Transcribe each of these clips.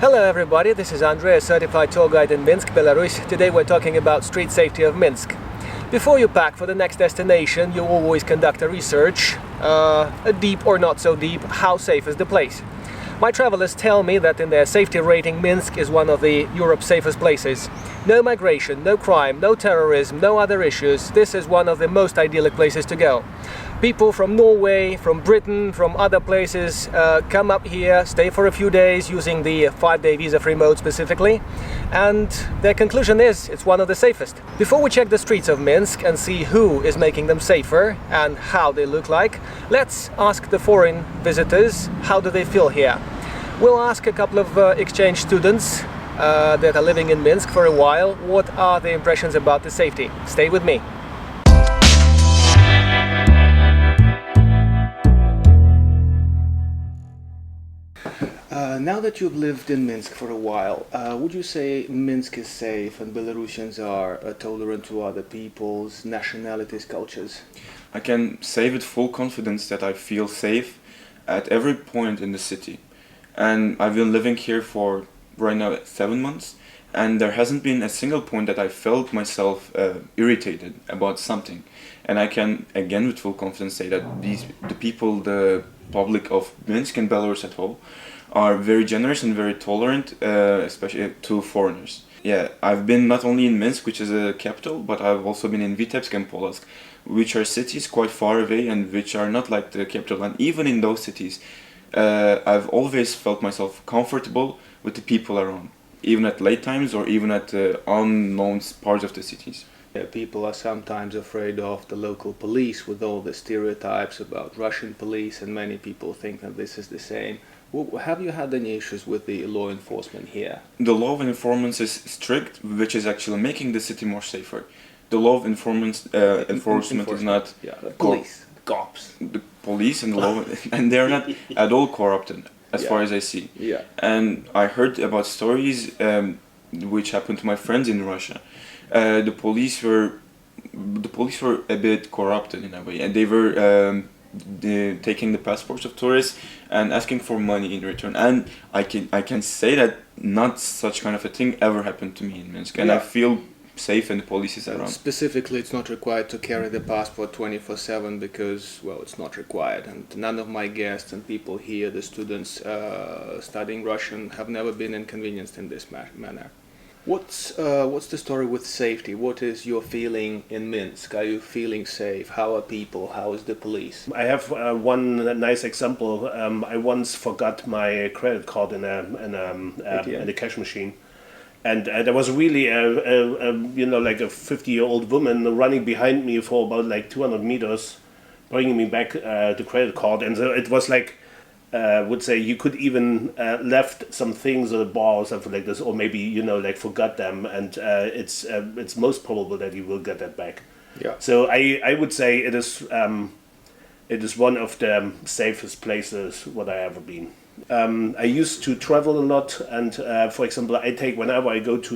Hello everybody, this is Andrei, a certified tour guide in Minsk, Belarus. Today we're talking about street safety of Minsk. Before you pack for the next destination, you always conduct a research, a deep or not so deep, how safe is the place. My travelers tell me that in their safety rating, Minsk is one of the Europe's safest places. No migration, no crime, no terrorism, no other issues. This is one of the most idyllic places to go. People from Norway, from Britain, from other places come up here, stay for a few days using the 5-day visa-free mode specifically, and their conclusion is it's one of the safest. Before we check the streets of Minsk and see who is making them safer and how they look like, let's ask the foreign visitors how do they feel here. We'll ask a couple of exchange students that are living in Minsk for a while what are their impressions about the safety. Stay with me. Now that you've lived in Minsk for a while, would you say Minsk is safe and Belarusians are tolerant to other peoples, nationalities, cultures? I can say with full confidence that I feel safe at every point in the city. And I've been living here for right now 7 months, and there hasn't been a single point that I felt myself irritated about something. And I can again with full confidence say that the public of Minsk and Belarus at all, are very generous and very tolerant, especially to foreigners. Yeah, I've been not only in Minsk, which is a capital, but I've also been in Vitebsk and Polotsk, which are cities quite far away and which are not like the capital. And even in those cities, I've always felt myself comfortable with the people around, even at late times or even at unknown parts of the cities. People are sometimes afraid of the local police with all the stereotypes about Russian police, and many people think that this is the same. Have you had any issues with the law enforcement here? The law of enforcement is strict, which is actually making the city more safer. The law of enforcement is not... Yeah, the police, cops. The police and the law, and they're not at all corrupted, as far as I see. Yeah. And I heard about stories which happened to my friends in Russia. The police were a bit corrupted in a way, and they were taking the passports of tourists and asking for money in return. And I can say that not such kind of a thing ever happened to me in Minsk, and I feel safe and the police is around. Specifically, it's not required to carry the passport 24/7 because, well, it's not required. And none of my guests and people here, the students studying Russian, have never been inconvenienced in this manner. What's the story with safety? What is your feeling in Minsk? Are you feeling safe? How are people? How is the police? I have one nice example. I once forgot my credit card in a cash machine, and there was really like a 50-year-old woman running behind me for about like 200 meters, bringing me back the credit card, and so it was like. Would say you could even left some things at a bar or something like this, or maybe forgot them, and it's most probable that you will get that back. Yeah. So I would say it is one of the safest places what I ever been. I used to travel a lot, and for example, whenever I go to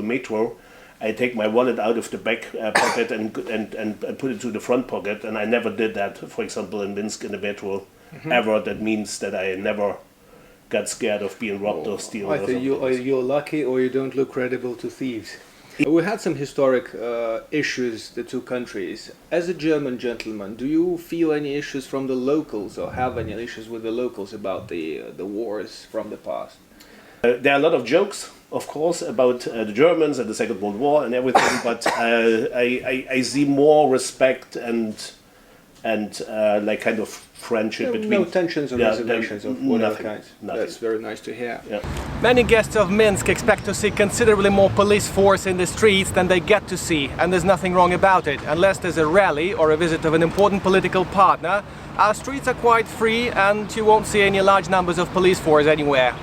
a metro. I take my wallet out of the back pocket and put it to the front pocket, and I never did that, for example, in Minsk in the metro, ever. That means that I never got scared of being robbed or stolen. I think you're lucky, or you don't look credible to thieves. We had some historic issues, the two countries. As a German gentleman, do you feel any issues from the locals, or have any issues with the locals about the wars from the past? There are a lot of jokes, of course, about the Germans and the Second World War and everything, but I see more respect and like kind of friendship between... No tensions or reservations of whatever kind. That's very nice to hear. Yeah. Many guests of Minsk expect to see considerably more police force in the streets than they get to see, and there's nothing wrong about it. Unless there's a rally or a visit of an important political partner, our streets are quite free and you won't see any large numbers of police force anywhere.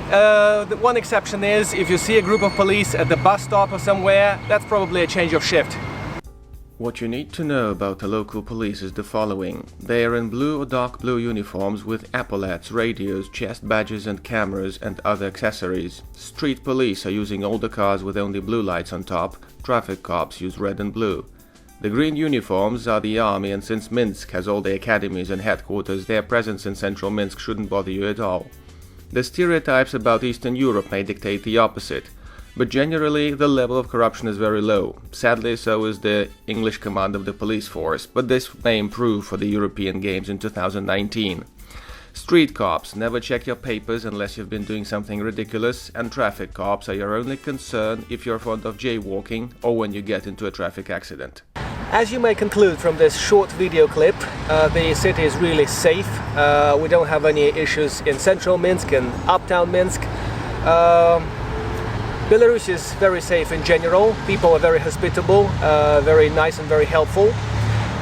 The one exception is if you see a group of police at the bus stop or somewhere, that's probably a change of shift. What you need to know about the local police is the following. They are in blue or dark blue uniforms with epaulets, radios, chest badges and cameras and other accessories. Street police are using older cars with only blue lights on top. Traffic cops use red and blue. The green uniforms are the army, and since Minsk has all the academies and headquarters, their presence in central Minsk shouldn't bother you at all. The stereotypes about Eastern Europe may dictate the opposite, but generally the level of corruption is very low. Sadly, so is the English command of the police force, but this may improve for the European Games in 2019. Street cops never check your papers unless you've been doing something ridiculous, and traffic cops are your only concern if you're fond of jaywalking or when you get into a traffic accident. As you may conclude from this short video clip, the city is really safe. We don't have any issues in central Minsk and uptown Minsk. Belarus is very safe in general. People are very hospitable, very nice and very helpful.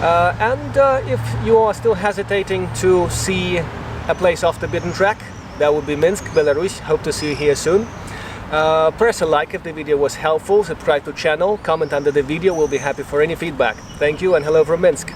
And if you are still hesitating to see a place off the beaten track, that would be Minsk, Belarus. Hope to see you here soon. Press a like if the video was helpful, subscribe to the channel, comment under the video, we'll be happy for any feedback. Thank you and hello from Minsk.